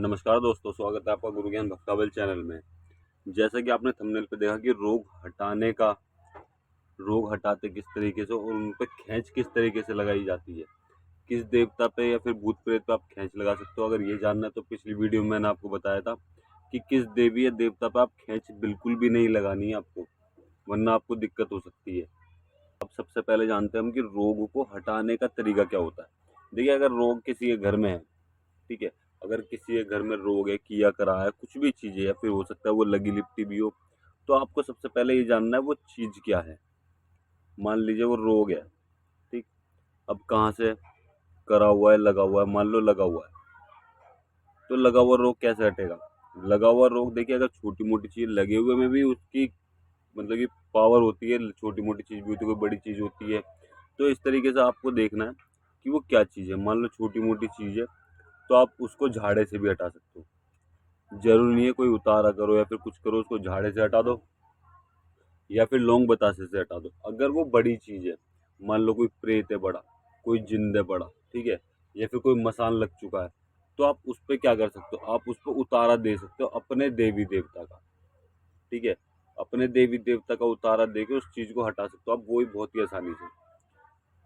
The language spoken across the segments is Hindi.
नमस्कार दोस्तों, स्वागत है आपका गुरु ज्ञान भक्तावल चैनल में। जैसा कि आपने थंबनेल पे देखा कि रोग हटाते किस तरीके से और उन पे खींच किस तरीके से लगाई जाती है, किस देवता पे या फिर भूत प्रेत पे आप खींच लगा सकते हो। अगर ये जानना है तो पिछली वीडियो में मैंने आपको बताया था कि किस देवी या देवता पे आप खींच बिल्कुल भी नहीं लगानी है आपको, वरना आपको दिक्कत हो सकती है। अब सबसे पहले जानते हैं हम कि रोग को हटाने का तरीका क्या होता है। देखिए, अगर रोग किसी के घर में है, ठीक है, अगर किसी के घर में रोग है, किया करा है, कुछ भी चीज़ है, या फिर हो सकता है वो लगी लिपटी भी हो, तो आपको सबसे पहले ये जानना है वो चीज़ क्या है। मान लीजिए वो रोग है, ठीक। अब कहाँ से करा हुआ है, लगा हुआ है, मान लो लगा हुआ है, तो लगा हुआ रोग कैसे हटेगा। लगा हुआ रोग, देखिए, अगर छोटी मोटी चीज़ लगे हुए में भी उसकी मतलब कि पावर होती है, छोटी मोटी चीज़ भी होती है, कोई बड़ी चीज़ होती है। तो इस तरीके से आपको देखना है कि वो क्या चीज़ है। मान लो छोटी मोटी चीज़ है, तो आप उसको झाड़े से भी हटा सकते हो। जरूरी नहीं है कोई उतारा करो या फिर कुछ करो, उसको झाड़े से हटा दो या फिर लौंग बतासे से हटा दो। अगर वो बड़ी चीज है, मान लो कोई प्रेत है बड़ा, कोई जिंद है बड़ा, ठीक है, या फिर कोई मसान लग चुका है, तो आप उस पर क्या कर सकते हो, आप उस पर उतारा दे सकते हो अपने देवी देवता का, ठीक है। अपने देवी देवता का उतारा दे के उस चीज को हटा सकते हो आप, वो भी बहुत ही आसानी से।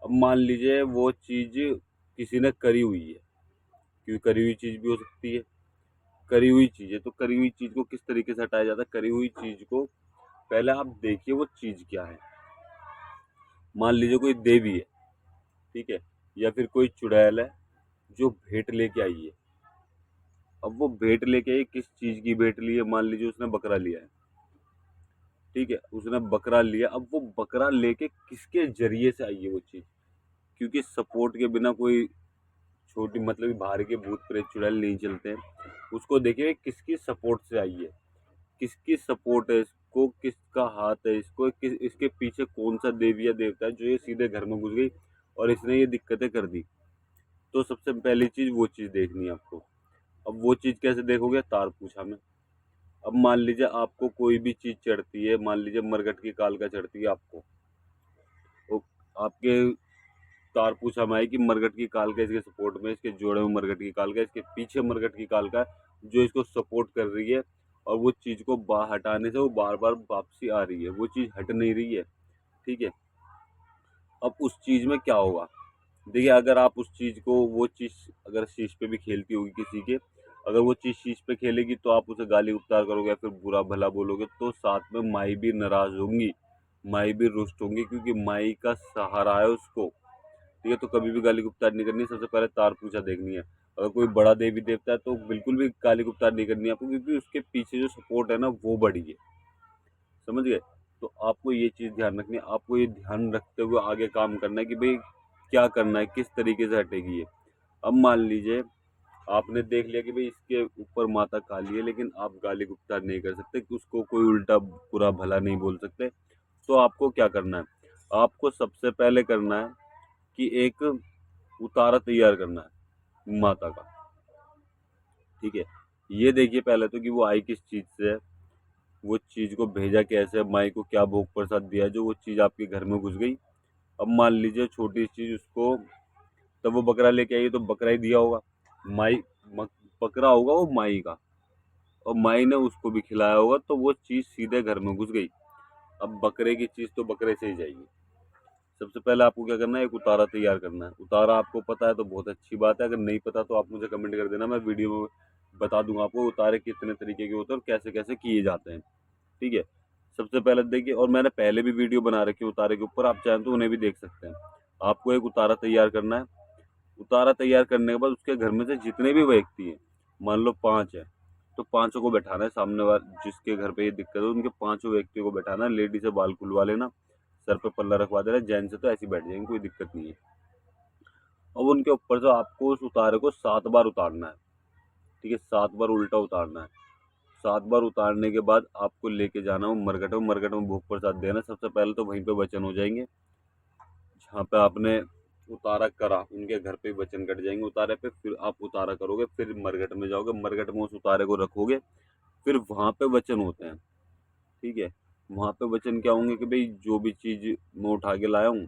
अब मान लीजिए वो चीज किसी ने करी हुई है, क्योंकि करी हुई चीज भी हो सकती है। करी हुई चीज है तो करी हुई चीज को किस तरीके से हटाया जाता है। करी हुई चीज को पहले आप देखिए वो चीज क्या है। मान लीजिए कोई देवी है, ठीक है, या फिर कोई चुड़ैल है जो भेंट लेके आई है। अब वो भेंट लेके आई, किस चीज की भेंट ली है, मान लीजिए उसने बकरा लिया है, ठीक है, उसने बकरा लिया। अब वो बकरा लेके किसके जरिए से आई है वो चीज, क्योंकि सपोर्ट के बिना कोई छोटी मतलब कि बाहर के भूत प्रेत चुड़ैल नहीं चलते हैं। उसको देखिए किसकी सपोर्ट से आई है, किसकी सपोर्ट है इसको, किसका हाथ है इसको, किस इसके पीछे कौन सा देवी या देवता है जो ये सीधे घर में घुस गई और इसने ये दिक्कतें कर दी। तो सबसे पहली चीज वो चीज देखनी है आपको। अब वो चीज कैसे देखोगे, तार पूछा में। अब मान लीजिए आपको कोई भी चीज चढ़ती है, मान लीजिए मरघट की काल का चढ़ती है आपको, तो आपके तार पूछा में है कि मरघट की काल का इसके सपोर्ट में, इसके जोड़े में मरघट की काल का, इसके पीछे मरघट की काल का जो इसको सपोर्ट कर रही है, और वो चीज को हटाने से वो बार बार वापसी आ रही है, वो चीज हट नहीं रही है, ठीक है। अब उस चीज में क्या होगा, देखिए, अगर आप उस चीज को, वो चीज अगर शीश पे भी खेलती होगी किसी के, अगर वो चीज शीश पे खेलेगी तो आप उसे गाली उपचार करोगे या फिर बुरा भला बोलोगे, तो साथ में माई भी नाराज होंगी, माई भी रुष्ट होंगी, क्योंकि माई का सहारा है उसको, ठीक है। तो कभी भी गाली गुप्तार नहीं करनी है, सबसे पहले तार पूछा देखनी है। अगर कोई बड़ा देवी देवता है तो बिल्कुल भी गाली गुप्तार नहीं करनी है आपको, क्योंकि उसके पीछे जो सपोर्ट है ना वो बड़ी है, समझ गए। तो आपको ये चीज ध्यान रखनी है, आपको ये ध्यान रखते हुए आगे काम करना है कि भाई क्या करना है, किस तरीके से हटेगी ये। अब मान लीजिए आपने देख लिया कि भाई इसके ऊपर माता काली है, लेकिन आप गाली गुप्तार नहीं कर सकते, कि उसको कोई उल्टा बुरा भला नहीं बोल सकते। तो आपको क्या करना है, आपको सबसे पहले करना है कि एक उतारा तैयार करना है माता का, ठीक है। ये देखिए पहले तो कि वो आई किस चीज से है, वो चीज को भेजा कैसे है, माई को क्या भोग प्रसाद दिया जो वो चीज आपके घर में घुस गई। अब मान लीजिए छोटी चीज उसको, तब वो बकरा लेके आई तो बकरा ही दिया होगा, माई बकरा होगा वो माई का, और माई ने उसको भी खिलाया होगा, तो वो चीज सीधे घर में घुस गई। अब बकरे की चीज तो बकरे से ही जाएगी। सबसे पहले आपको क्या करना है, एक उतारा तैयार करना है। उतारा आपको पता है तो बहुत अच्छी बात है, अगर नहीं पता तो आप मुझे कमेंट कर देना, मैं वीडियो में बता दूंगा आपको उतारे कितने तरीके के होते हैं और कैसे कैसे किए जाते हैं, ठीक है। सबसे पहले देखिए, और मैंने पहले भी वीडियो बना रखी है उतारे के ऊपर, आप चाहें तो उन्हें भी देख सकते हैं। आपको एक उतारा तैयार करना है। उतारा तैयार करने के बाद उसके घर में से जितने भी व्यक्ति हैं, मान लो 5 है, तो पांचों को बैठाना है। सामने वाले जिसके घर पे ये दिक्कत है उनके पांचों व्यक्तियों को बैठाना है। लेडी से बाल खुलवा लेना, सर पे पल्ला रखवा देना, जेंट्स से तो ऐसे ही बैठ जाएंगे, कोई दिक्कत नहीं है। अब उनके ऊपर से आपको उस उतारे को 7 बार उतारना है, ठीक है, 7 बार उल्टा उतारना है। 7 बार उतारने के बाद आपको लेके जाना हो मरघट में, मरघट में भोग प्रसाद देना। सबसे पहले तो वहीं पे वचन हो जाएंगे, जहाँ पे आपने उतारा करा उनके घर पे वचन कट जाएंगे उतारे पे। फिर आप उतारा करोगे, फिर मरघट में जाओगे, मरघट में उस उतारे को रखोगे, फिर वहां पे वचन होते हैं, ठीक है। वहां पे वचन क्या होंगे कि भाई जो भी चीज मैं उठा के लाया हूँ,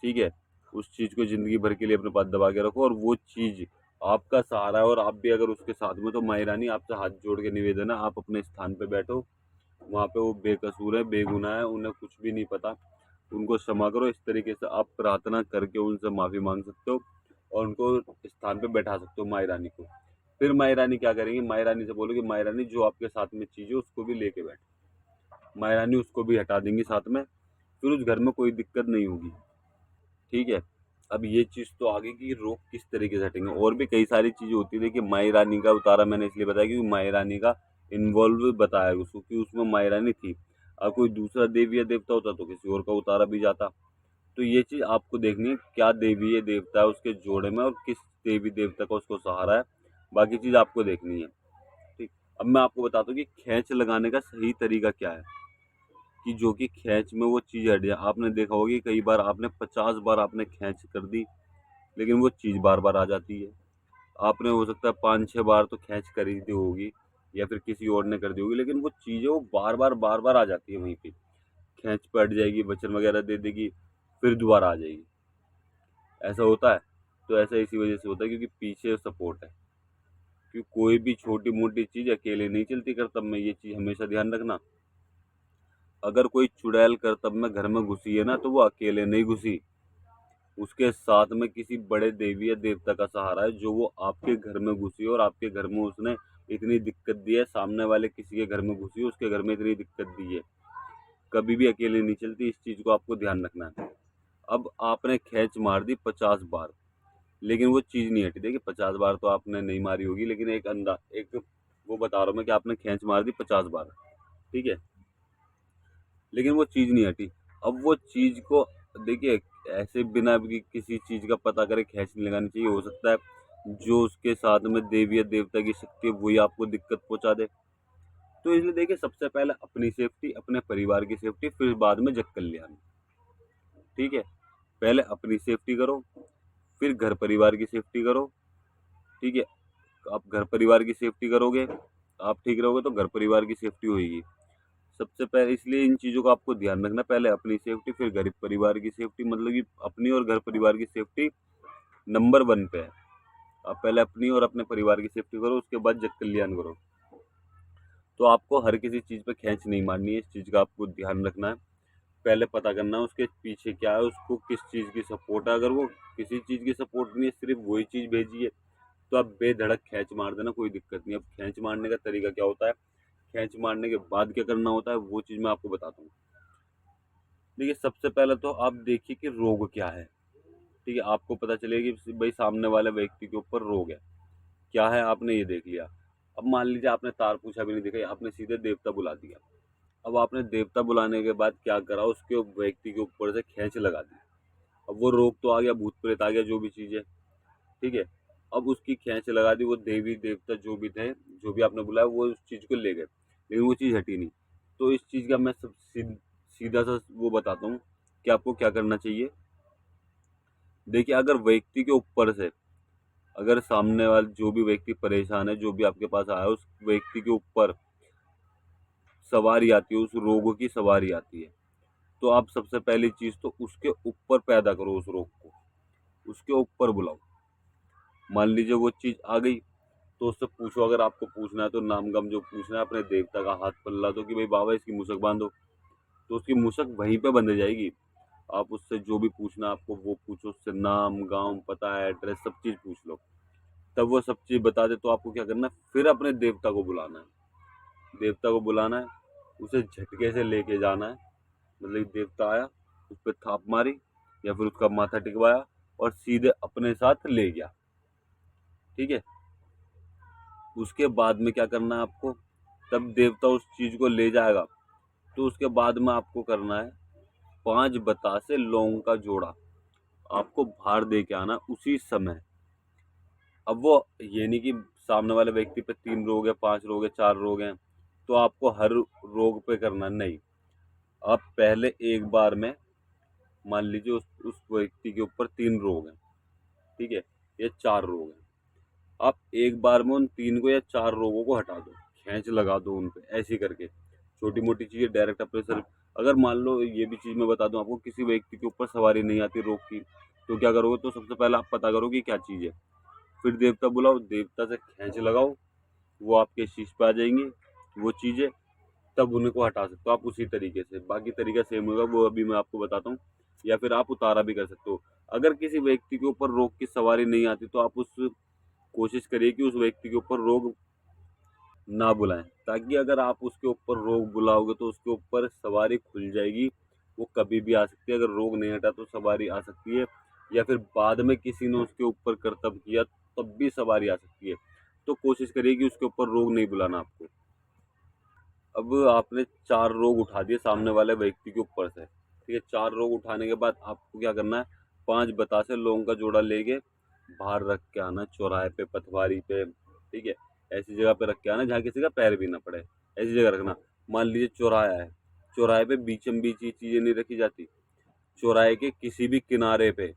ठीक है, उस चीज को जिंदगी भर के लिए अपने पास दबा के रखो, और वो चीज आपका सहारा है और आप भी अगर उसके साथ में, तो माई रानी आपसे हाथ जोड़ के निवेदन है, आप अपने स्थान पे बैठो। वहाँ पे वो बेकसूर है, बेगुनाह है, उन्हें कुछ भी नहीं पता, उनको क्षमा करो। इस तरीके से आप प्रार्थना करके उनसे माफ़ी मांग सकते हो और उनको स्थान पे बैठा सकते हो माई रानी को। फिर माई रानी क्या करेंगी, माई रानी से बोलोगे माई रानी जो आपके साथ में चीज़ है उसको भी लेके बैठो। माई रानी उसको भी हटा देंगी साथ में, फिर उस घर में कोई दिक्कत नहीं होगी। ठीक है। अब ये चीज़ तो आगे की रोग किस तरीके से हटेंगे, और भी कई सारी चीज़ें होती है। देखिए माई रानी का उतारा मैंने इसलिए बताया क्योंकि माई रानी का इन्वॉल्व बताया उसको कि उसमें माई रानी थी। अब कोई दूसरा देवी या देवता होता तो किसी और का उतारा भी जाता। तो ये चीज़ आपको देखनी है, क्या देवी या देवता है उसके जोड़े में और किस देवी देवता का उसको सहारा है, बाकी चीज़ आपको देखनी है। ठीक। अब मैं आपको बताता हूँ कि खींच लगाने का सही तरीका क्या है, कि जो कि खींच में वो चीज़ हट जाए। आपने देखा होगा कि कई बार आपने 50 बार आपने खींच कर दी, लेकिन वो चीज़ बार बार आ जाती है। आपने हो सकता है 5-6 बार तो खींच करी दी होगी या फिर किसी और ने कर दी होगी, लेकिन वो चीज़ें वो बार बार आ जाती है वहीं पे। खींच पे हट जाएगी, वचन वगैरह दे देगी, फिर दोबारा आ जाएगी। ऐसा होता है। तो ऐसा इसी वजह से होता है क्योंकि पीछे सपोर्ट है। क्योंकि कोई भी छोटी मोटी चीज़ अकेले नहीं चलती करतब में, ये चीज़ हमेशा ध्यान रखना। अगर कोई चुड़ैल करतब में घर में घुसी है ना, तो वो अकेले नहीं घुसी, उसके साथ में किसी बड़े देवी या देवता का सहारा है, जो वो आपके घर में घुसी और आपके घर में उसने इतनी दिक्कत दी है। सामने वाले किसी के घर में घुसी, उसके घर में इतनी दिक्कत दी है, कभी भी अकेले नहीं चलती। इस चीज़ को आपको ध्यान रखना है। अब आपने खींच मार दी 50 बार, लेकिन वो चीज़ नहीं हटी। देखिए 50 बार तो आपने नहीं मारी होगी, लेकिन एक वो बता रहा हूँ मैं कि आपने खींच मार दी 50 बार, ठीक है, लेकिन वो चीज़ नहीं हटी। अब वो चीज़ को देखिए, ऐसे बिना भी किसी चीज़ का पता करे खींच नहीं लगानी चाहिए। हो सकता है जो उसके साथ में देवी या देवता की शक्ति है वही आपको दिक्कत पहुंचा दे। तो इसलिए देखिए, सबसे पहले अपनी सेफ्टी, अपने परिवार की सेफ्टी, फिर बाद में जग कल्याण। ठीक है। पहले अपनी सेफ्टी करो, फिर घर परिवार की सेफ्टी करो। ठीक है। आप घर परिवार की सेफ्टी करोगे, आप ठीक रहोगे तो घर परिवार की सेफ्टी होगी। सबसे पहले इसलिए इन चीज़ों का आपको ध्यान रखना, पहले अपनी सेफ्टी फिर घर परिवार की सेफ्टी, मतलब कि अपनी और घर परिवार की सेफ्टी नंबर 1 पे है। आप पहले अपनी और अपने परिवार की सेफ्टी करो, उसके बाद जग कल्याण करो। तो आपको हर किसी चीज़ पे खींच नहीं मारनी है, इस चीज़ का आपको ध्यान रखना है। पहले पता करना है उसके पीछे क्या है, उसको किस चीज़ की सपोर्ट है। अगर वो किसी चीज़ की सपोर्ट नहीं है, सिर्फ वही चीज़ भेजी है, तो आप बेधड़क खींच मार देना, कोई दिक्कत नहीं। अब खींच मारने का तरीका क्या होता है, खींच मारने के बाद क्या करना होता है, वो चीज़ मैं आपको बताता हूँ। देखिए सबसे पहले तो आप देखिए कि रोग क्या है। ठीक है, आपको पता चलेगा कि भाई सामने वाले व्यक्ति के ऊपर रोग है क्या है, आपने ये देख लिया। अब मान लीजिए आपने तार पूछा भी नहीं देखा, आपने सीधे देवता बुला दिया। अब आपने देवता बुलाने के बाद क्या करा, उसके व्यक्ति के ऊपर से खींच लगा दी। अब वो रोग तो आ गया, भूत प्रेत आ गया, जो भी चीज़ है। ठीक है। अब उसकी खींच लगा दी, वो देवी देवता जो भी थे, जो भी आपने बुलाया, वो उस चीज़ को ले गए, लेकिन वो चीज़ हटी नहीं। तो इस चीज़ का मैं सीधा सा वो बताता हूँ कि आपको क्या करना चाहिए। देखिए अगर व्यक्ति के ऊपर से, अगर सामने वाले जो भी व्यक्ति परेशान है, जो भी आपके पास आया, उस व्यक्ति के ऊपर सवारी आती है, उस रोग की सवारी आती है, तो आप सबसे पहली चीज़ तो उसके ऊपर पैदा करो, उस रोग को उसके ऊपर बुलाओ। मान लीजिए वो चीज़ आ गई, तो उससे पूछो, अगर आपको पूछना है तो नाम गम जो पूछना है, अपने देवता का हाथ पल्ला दो कि भाई बाबा इसकी मुसक बांधो, तो उसकी मुसक वहीं पे बंध जाएगी। आप उससे जो भी पूछना आपको वो पूछो, उससे नाम गांव पता एड्रेस सब चीज़ पूछ लो, तब वो सब चीज़ बता दे। तो आपको क्या करना है, फिर अपने देवता को बुलाना है। देवता को बुलाना है, उसे झटके से लेके जाना है। मतलब कि देवता आया, उस पर थाप मारी या फिर उसका माथा टिकवाया और सीधे अपने साथ ले गया। ठीक है। उसके बाद में क्या करना है आपको, तब देवता उस चीज को ले जाएगा, तो उसके बाद में आपको करना है 5 बतासे लौंग का जोड़ा आपको बाहर दे के आना उसी समय। अब वो ये नहीं कि सामने वाले व्यक्ति पे 3 रोग है, 5 रोग है, 4 रोग हैं, तो आपको हर रोग पे करना नहीं। आप पहले एक बार में, मान लीजिए उस व्यक्ति के ऊपर 3 रोग हैं, ठीक है, ये 4 रोग हैं, आप एक बार में उन 3 को या 4 रोगों को हटा दो, खींच लगा दो उन पे, ऐसे करके छोटी मोटी चीज़ें डायरेक्ट अपने सर। अगर मान लो ये भी चीज़ मैं बता दूं आपको, किसी व्यक्ति के ऊपर सवारी नहीं आती रोग की, तो क्या करोगे, तो सबसे पहले आप पता करो कि क्या चीज़ है, फिर देवता बुलाओ, देवता से खींच लगाओ, वो आपके शीश पे आ जाएंगे वो चीज़ें, तब उन्हीं को हटा सकते हो आप उसी तरीके से। बाकी तरीका सेम होगा, वो अभी मैं आपको बताता हूँ। या फिर आप उतारा भी कर सकते हो। अगर किसी व्यक्ति के ऊपर रोग की सवारी नहीं आती तो आप उस कोशिश करिए कि उस व्यक्ति के ऊपर रोग ना बुलाएं, ताकि अगर आप उसके ऊपर रोग बुलाओगे तो उसके ऊपर सवारी खुल जाएगी, वो कभी भी आ सकती है। अगर रोग नहीं हटा तो सवारी आ सकती है, या फिर बाद में किसी ने उसके ऊपर करतब किया तब भी सवारी आ सकती है। तो कोशिश करिए कि उसके ऊपर रोग नहीं बुलाना आपको। अब आपने 4 रोग उठा दिए सामने वाले व्यक्ति के ऊपर से, ठीक है। 4 रोग उठाने के बाद आपको क्या करना है, 5 बतासे लौंग का जोड़ा लेके बाहर रख के आना, चौराहे पे, पटवारी पे, ठीक है। ऐसी जगह पे रख के आना जहाँ किसी का पैर भी ना पड़े, ऐसी जगह रखना। मान लीजिए चौराहा है, चौराहे पे बीचम बीच ये चीज़ें नहीं रखी जाती, चौराहे के किसी भी किनारे पे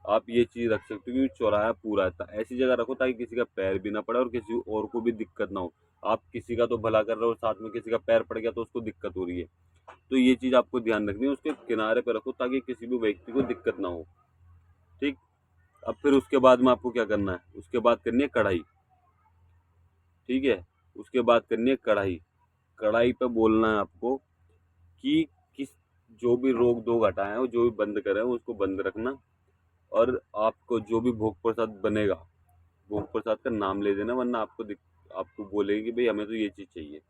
आप ये चीज़ रख सकते हो, क्योंकि चौराहा पूरा है। ऐसी जगह रखो ताकि किसी का पैर भी ना पड़े और किसी और को भी दिक्कत ना हो। आप किसी का तो भला कर रहे हो, साथ में किसी का पैर पड़ गया तो उसको दिक्कत हो रही है। तो ये चीज़ आपको ध्यान रखनी है, उसके किनारे पे रखो ताकि किसी भी व्यक्ति को दिक्कत ना हो, ठीक। अब फिर उसके बाद में आपको क्या करना है, उसके बाद करनी है कढ़ाई, ठीक है। उसके बाद करनी है कढ़ाई। कढ़ाई पे बोलना है आपको कि किस जो भी रोक दो हटाए हैं, जो भी बंद करे हैं उसको बंद रखना। और आपको जो भी भोग प्रसाद बनेगा, भोग प्रसाद का नाम ले देना, वरना आपको बोलेगी कि भाई हमें तो ये चीज़ चाहिए।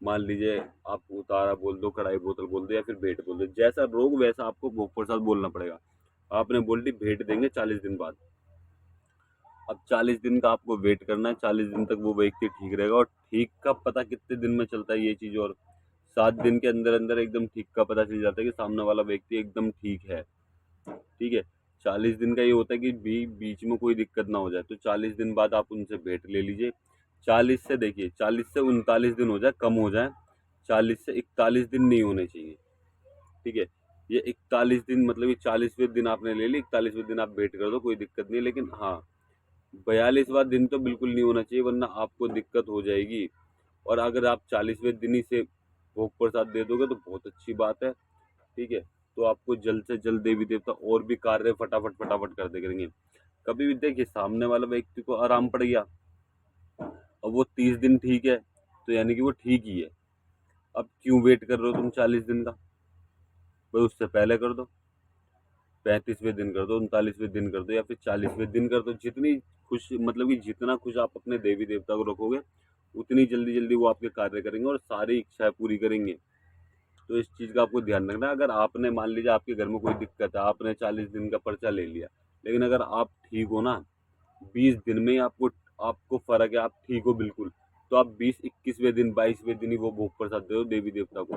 मान लीजिए आप उतारा बोल दो, कढ़ाई बोतल बोल दो, या फिर भेंट बोल दो, जैसा रोग वैसा आपको भोग प्रसाद बोलना पड़ेगा। आपने बोल दी भेंट देंगे 40 दिन बाद। अब 40 दिन का आपको वेट करना है, 40 दिन तक वो व्यक्ति ठीक रहेगा। और ठीक का पता कितने दिन में चलता है ये चीज़, और 7 दिन के अंदर अंदर एकदम ठीक का पता चल जाता है कि सामने वाला व्यक्ति एकदम ठीक है, ठीक है। 40 दिन का ये होता है कि बीच में कोई दिक्कत ना हो जाए। तो 40 दिन बाद आप उनसे भेंट ले लीजिए। 40 से देखिए, 40 से 39 दिन हो जाए, कम हो जाए, 40 से 41 दिन नहीं होने चाहिए, ठीक है। ये 41 दिन मतलब ये 40वें दिन आपने ले ली, 41वें दिन आप भेंट कर दो, कोई दिक्कत नहीं है। लेकिन हाँ, 42वां दिन तो बिल्कुल नहीं होना चाहिए, वरना आपको दिक्कत हो जाएगी। और अगर आप 40वें दिन ही से भोग प्रसाद दे दोगे तो बहुत अच्छी बात है, ठीक है। तो आपको जल्द से जल्द देवी देवता और भी कार्य फटाफट फटाफट कर दे करेंगे। कभी भी देखिए सामने वाला व्यक्ति को आराम पड़ गया और वो 30 दिन ठीक है, तो यानी कि वो ठीक ही है। अब क्यों वेट कर रहे हो तुम 40 दिन का, भाई उससे पहले कर दो, 35वें दिन कर दो, 39वें दिन कर दो, या फिर 40वें दिन कर दो। जितनी खुश मतलब कि जितना खुश आप अपने देवी देवता को रखोगे, उतनी जल्दी जल्दी वो आपके कार्य करेंगे और सारी इच्छाएं पूरी करेंगे। तो इस चीज़ का आपको ध्यान रखना है। अगर आपने मान लीजिए आपके घर में कोई दिक्कत है, आपने 40 दिन का पर्चा ले लिया, लेकिन अगर आप ठीक हो ना, 20 दिन में ही आपको आपको फर्क है, आप ठीक हो बिल्कुल, तो आप 20-21वें दिन, 22वें दिन ही वो भोग प्रसाद दे दो देवी देवता को।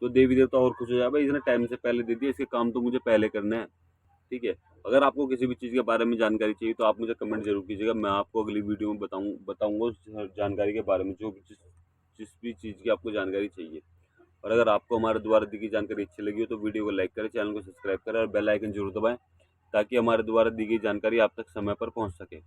तो देवी देवता और खुश हो जाए, भाई इसने टाइम से पहले दे दिया, इसके काम तो मुझे पहले करने हैं, ठीक है। अगर आपको किसी भी चीज़ के बारे में जानकारी चाहिए तो आप मुझे कमेंट जरूर कीजिएगा, मैं आपको अगली वीडियो में बताऊंगा उस जानकारी के बारे में, जो जिस जिस भी चीज़ की आपको जानकारी चाहिए। और अगर आपको हमारे द्वारा दी गई जानकारी अच्छी लगी हो तो वीडियो को लाइक करें, चैनल को सब्सक्राइब करें और बेल आइकन जरूर दबाएं, ताकि हमारे द्वारा दी गई जानकारी आप तक समय पर पहुंच सके।